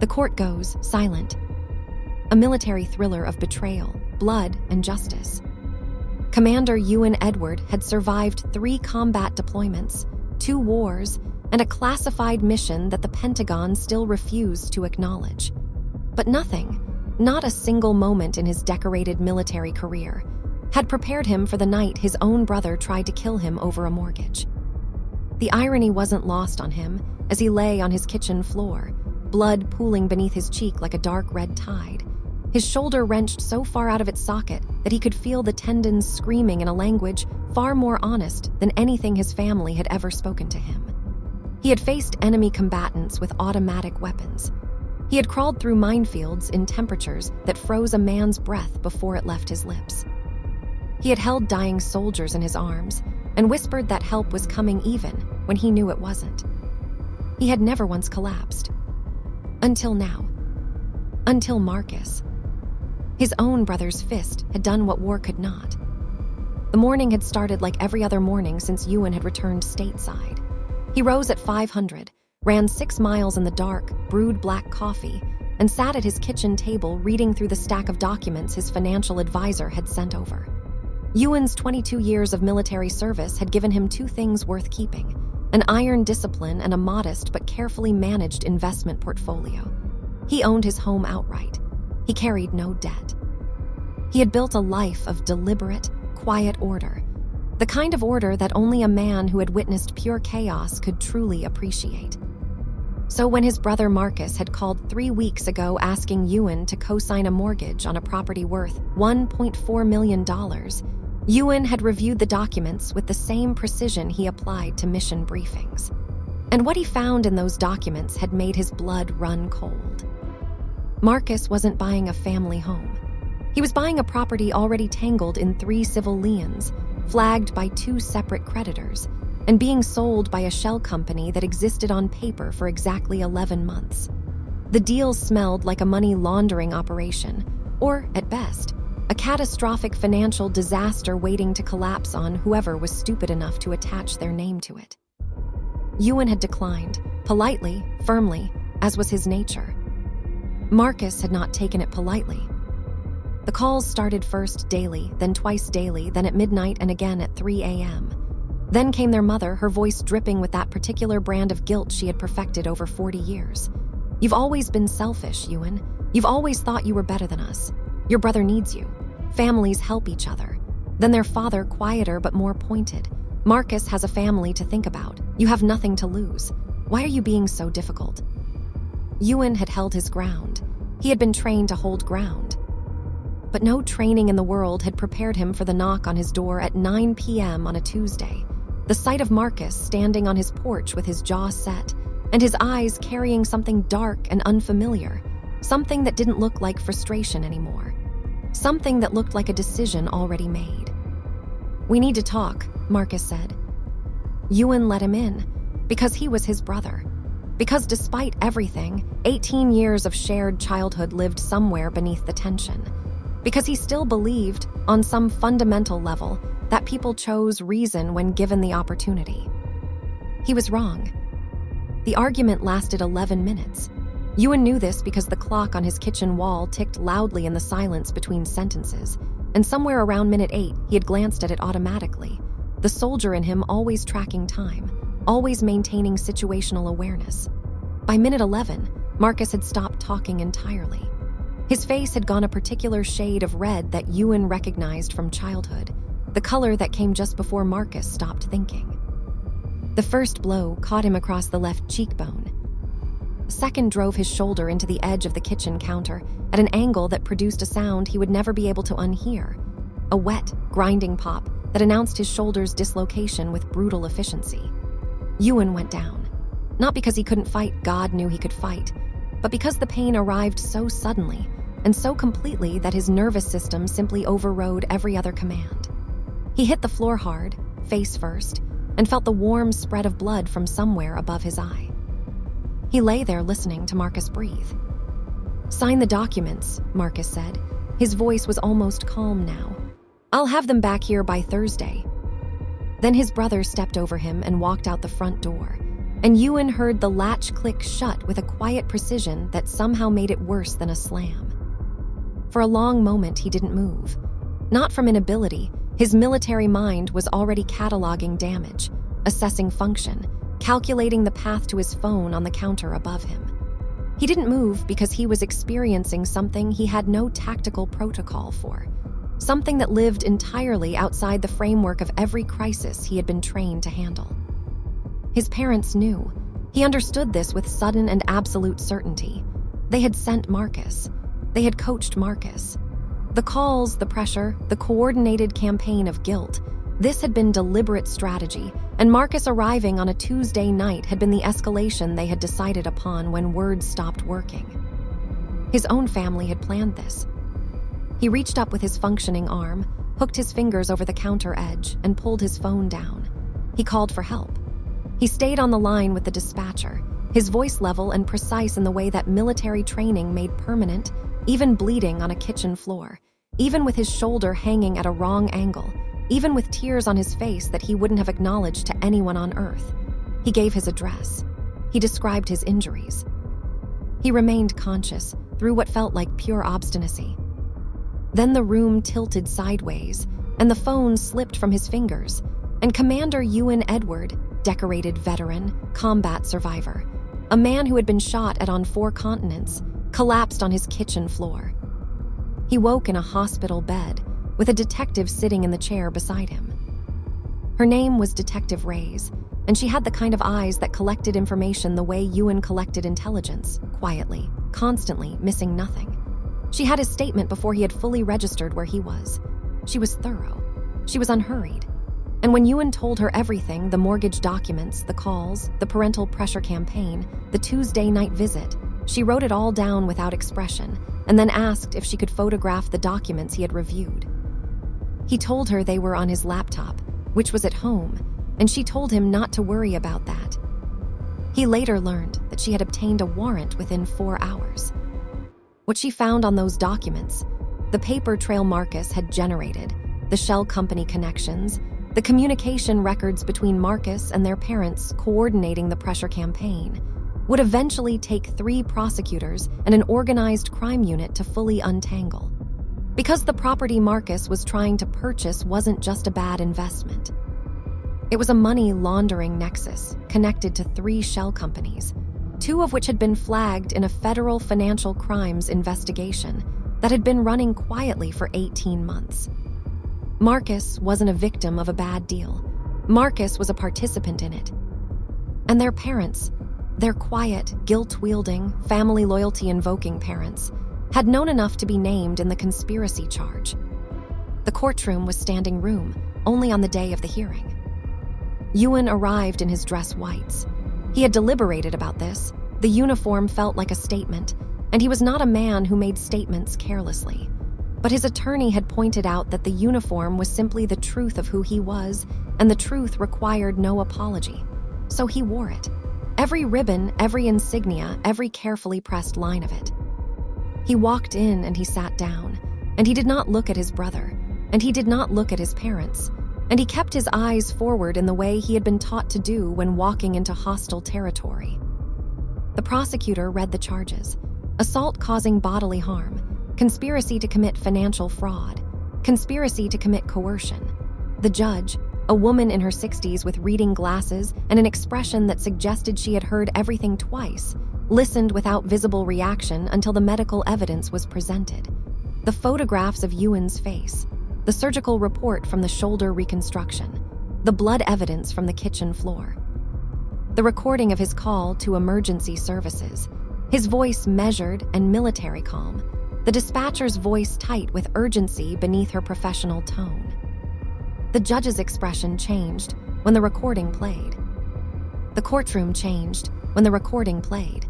The court goes silent. A military thriller of betrayal, blood, and justice. Commander Ewan Edward had survived 3 combat deployments, 2 wars, and a classified mission that the Pentagon still refused to acknowledge. But nothing, not a single moment in his decorated military career, had prepared him for the night his own brother tried to kill him over a mortgage. The irony wasn't lost on him as he lay on his kitchen floor, blood pooling beneath his cheek like a dark red tide. His shoulder wrenched so far out of its socket that he could feel the tendons screaming in a language far more honest than anything his family had ever spoken to him. He had faced enemy combatants with automatic weapons. He had crawled through minefields in temperatures that froze a man's breath before it left his lips. He had held dying soldiers in his arms and whispered that help was coming even when he knew it wasn't. He had never once collapsed. Until now. Until Marcus. His own brother's fist had done what war could not. The morning had started like every other morning since Ewan had returned stateside. He rose at 500, ran 6 miles in the dark, brewed black coffee, and sat at his kitchen table reading through the stack of documents his financial advisor had sent over. Ewan's 22 years of military service had given him 2 things worth keeping: an iron discipline and a modest but carefully managed investment portfolio. He owned his home outright. He carried no debt. He had built a life of deliberate, quiet order, the kind of order that only a man who had witnessed pure chaos could truly appreciate. So when his brother Marcus had called 3 weeks ago asking Ewan to co-sign a mortgage on a property worth $1.4 million, Ewan had reviewed the documents with the same precision he applied to mission briefings. And what he found in those documents had made his blood run cold. Marcus wasn't buying a family home. He was buying a property already tangled in 3 civil liens, flagged by 2 separate creditors, and being sold by a shell company that existed on paper for exactly 11 months. The deal smelled like a money laundering operation, or, at best, a catastrophic financial disaster waiting to collapse on whoever was stupid enough to attach their name to it. Ewan had declined, politely, firmly, as was his nature. Marcus had not taken it politely. The calls started first daily, then twice daily, then at midnight and again at 3 a.m. Then came their mother, her voice dripping with that particular brand of guilt she had perfected over 40 years. "You've always been selfish, Ewan. You've always thought you were better than us. Your brother needs you. Families help each other." Then their father, quieter but more pointed. "Marcus has a family to think about. You have nothing to lose. Why are you being so difficult?" Ewan had held his ground. He had been trained to hold ground. But no training in the world had prepared him for the knock on his door at 9 p.m. on a Tuesday. The sight of Marcus standing on his porch with his jaw set, and his eyes carrying something dark and unfamiliar, something that didn't look like frustration anymore, something that looked like a decision already made. "We need to talk," Marcus said. Ewan let him in, because he was his brother. Because despite everything, 18 years of shared childhood lived somewhere beneath the tension. Because he still believed, on some fundamental level, that people chose reason when given the opportunity. He was wrong. The argument lasted 11 minutes. Ewan knew this because the clock on his kitchen wall ticked loudly in the silence between sentences, and somewhere around minute 8, he had glanced at it automatically, the soldier in him always tracking time, always maintaining situational awareness. By minute 11, Marcus had stopped talking entirely. His face had gone a particular shade of red that Ewan recognized from childhood, the color that came just before Marcus stopped thinking. The first blow caught him across the left cheekbone. The second drove his shoulder into the edge of the kitchen counter at an angle that produced a sound he would never be able to unhear, a wet, grinding pop that announced his shoulder's dislocation with brutal efficiency. Ewan went down. Not because he couldn't fight, God knew he could fight, but because the pain arrived so suddenly and so completely that his nervous system simply overrode every other command. He hit the floor hard, face first, and felt the warm spread of blood from somewhere above his eye. He lay there listening to Marcus breathe. "Sign the documents," Marcus said. His voice was almost calm now. "I'll have them back here by Thursday." Then his brother stepped over him and walked out the front door. and Ewan heard the latch click shut with a quiet precision that somehow made it worse than a slam. For a long moment, he didn't move. Not from inability, his military mind was already cataloging damage, assessing function, calculating the path to his phone on the counter above him. He didn't move because he was experiencing something he had no tactical protocol for, something that lived entirely outside the framework of every crisis he had been trained to handle. His parents knew. He understood this with sudden and absolute certainty. They had sent Marcus. They had coached Marcus. The calls, the pressure, the coordinated campaign of guilt, this had been deliberate strategy, and Marcus arriving on a Tuesday night had been the escalation they had decided upon when words stopped working. His own family had planned this. He reached up with his functioning arm, hooked his fingers over the counter edge, and pulled his phone down. He called for help. He stayed on the line with the dispatcher, his voice level and precise in the way that military training made permanent, even bleeding on a kitchen floor, even with his shoulder hanging at a wrong angle, even with tears on his face that he wouldn't have acknowledged to anyone on earth. He gave his address. He described his injuries. He remained conscious through what felt like pure obstinacy. Then the room tilted sideways, and the phone slipped from his fingers, and Commander Ewan Edward, decorated veteran, combat survivor, a man who had been shot at on 4 continents, collapsed on his kitchen floor. He woke in a hospital bed, with a detective sitting in the chair beside him. Her name was Detective Reyes, and she had the kind of eyes that collected information the way Ewan collected intelligence, quietly, constantly, missing nothing. She had his statement before he had fully registered where he was. She was thorough. She was unhurried. And when Ewan told her everything, the mortgage documents, the calls, the parental pressure campaign, the Tuesday night visit, she wrote it all down without expression, and then asked if she could photograph the documents he had reviewed. He told her they were on his laptop, which was at home, and she told him not to worry about that. He later learned that she had obtained a warrant within 4 hours. What she found on those documents, the paper trail Marcus had generated, the shell company connections, the communication records between Marcus and their parents coordinating the pressure campaign, would eventually take 3 prosecutors and an organized crime unit to fully untangle. Because the property Marcus was trying to purchase wasn't just a bad investment. It was a money laundering nexus connected to 3 shell companies, 2 of which had been flagged in a federal financial crimes investigation that had been running quietly for 18 months. Marcus wasn't a victim of a bad deal. Marcus was a participant in it. And their parents, their quiet, guilt-wielding, family loyalty-invoking parents, had known enough to be named in the conspiracy charge. The courtroom was standing room only on the day of the hearing. Ewan arrived in his dress whites. He had deliberated about this. The uniform felt like a statement, and he was not a man who made statements carelessly. But his attorney had pointed out that the uniform was simply the truth of who he was, and the truth required no apology. So he wore it. Every ribbon, every insignia, every carefully pressed line of it. He walked in and he sat down, and he did not look at his brother, and he did not look at his parents, and he kept his eyes forward in the way he had been taught to do when walking into hostile territory. The prosecutor read the charges: assault causing bodily harm, conspiracy to commit financial fraud, conspiracy to commit coercion. The judge, a woman in her 60s with reading glasses and an expression that suggested she had heard everything twice, listened without visible reaction until the medical evidence was presented. The photographs of Ewan's face, the surgical report from the shoulder reconstruction, the blood evidence from the kitchen floor, the recording of his call to emergency services, his voice measured and military calm, the dispatcher's voice tight with urgency beneath her professional tone. The judge's expression changed when the recording played. The courtroom changed when the recording played.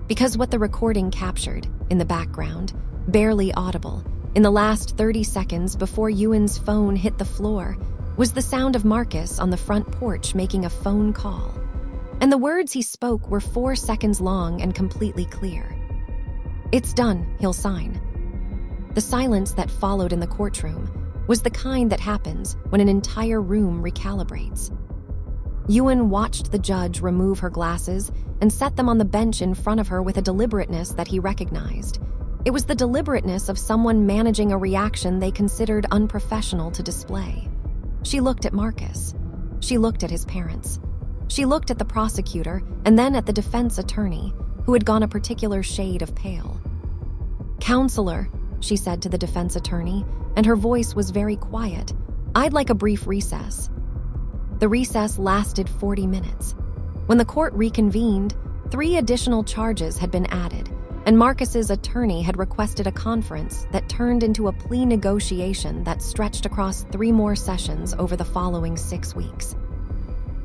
Because what the recording captured, in the background, barely audible, in the last 30 seconds before Ewan's phone hit the floor, was the sound of Marcus on the front porch making a phone call. And the words he spoke were 4 seconds long and completely clear. "It's done, he'll sign." The silence that followed in the courtroom was the kind that happens when an entire room recalibrates. Ewan watched the judge remove her glasses and set them on the bench in front of her with a deliberateness that he recognized. It was the deliberateness of someone managing a reaction they considered unprofessional to display. She looked at Marcus. She looked at his parents. She looked at the prosecutor and then at the defense attorney, who had gone a particular shade of pale. "Counselor," she said to the defense attorney, and her voice was very quiet, "I'd like a brief recess." The recess lasted 40 minutes. When the court reconvened, 3 additional charges had been added, and Marcus's attorney had requested a conference that turned into a plea negotiation that stretched across 3 more sessions over the following 6 weeks.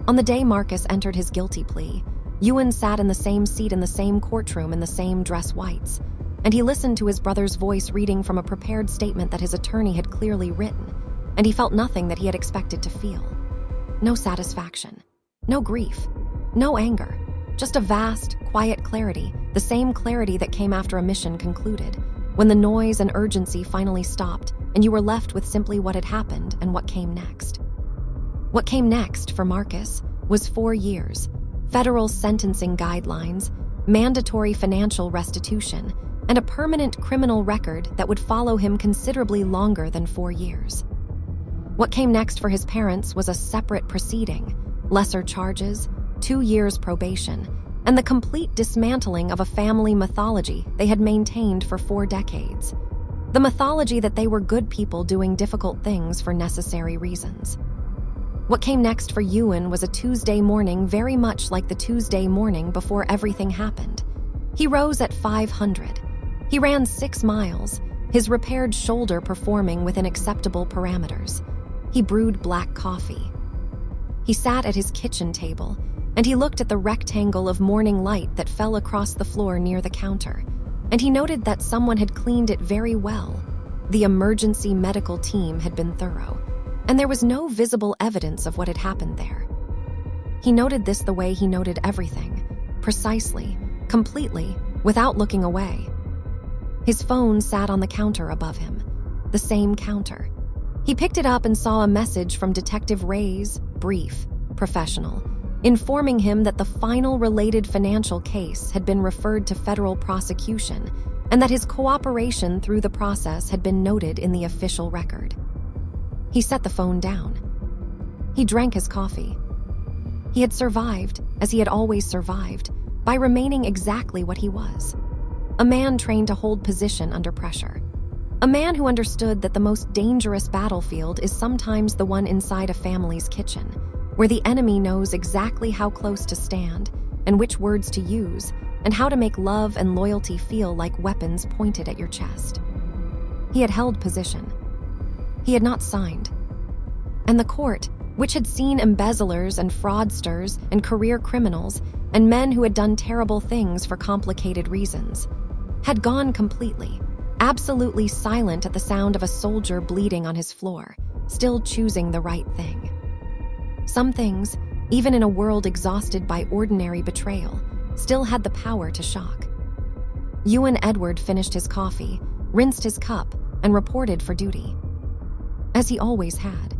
On the day Marcus entered his guilty plea, Ewan sat in the same seat in the same courtroom in the same dress whites, and he listened to his brother's voice reading from a prepared statement that his attorney had clearly written, and he felt nothing that he had expected to feel. No satisfaction, no grief, no anger, just a vast, quiet clarity, the same clarity that came after a mission concluded, when the noise and urgency finally stopped and you were left with simply what had happened and what came next. What came next for Marcus was 4 years, federal sentencing guidelines, mandatory financial restitution, and a permanent criminal record that would follow him considerably longer than 4 years. What came next for his parents was a separate proceeding, lesser charges, 2 years probation, and the complete dismantling of a family mythology they had maintained for 4 decades. The mythology that they were good people doing difficult things for necessary reasons. What came next for Ewan was a Tuesday morning very much like the Tuesday morning before everything happened. He rose at 500. He ran 6 miles, his repaired shoulder performing within acceptable parameters. He brewed black coffee. He sat at his kitchen table, and he looked at the rectangle of morning light that fell across the floor near the counter, and he noted that someone had cleaned it very well. The emergency medical team had been thorough, and there was no visible evidence of what had happened there. He noted this the way he noted everything, precisely, completely, without looking away. His phone sat on the counter above him, the same counter. He picked it up and saw a message from Detective Ray's, brief, professional, informing him that the final related financial case had been referred to federal prosecution and that his cooperation through the process had been noted in the official record. He set the phone down. He drank his coffee. He had survived, as he had always survived, by remaining exactly what he was. A man trained to hold position under pressure. A man who understood that the most dangerous battlefield is sometimes the one inside a family's kitchen, where the enemy knows exactly how close to stand and which words to use and how to make love and loyalty feel like weapons pointed at your chest. He had held position. He had not signed. And the court, which had seen embezzlers and fraudsters and career criminals and men who had done terrible things for complicated reasons, had gone completely, absolutely silent at the sound of a soldier bleeding on his floor, still choosing the right thing. Some things, even in a world exhausted by ordinary betrayal, still had the power to shock. Ewan Edward finished his coffee, rinsed his cup, and reported for duty. As he always had.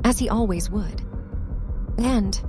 As he always would. And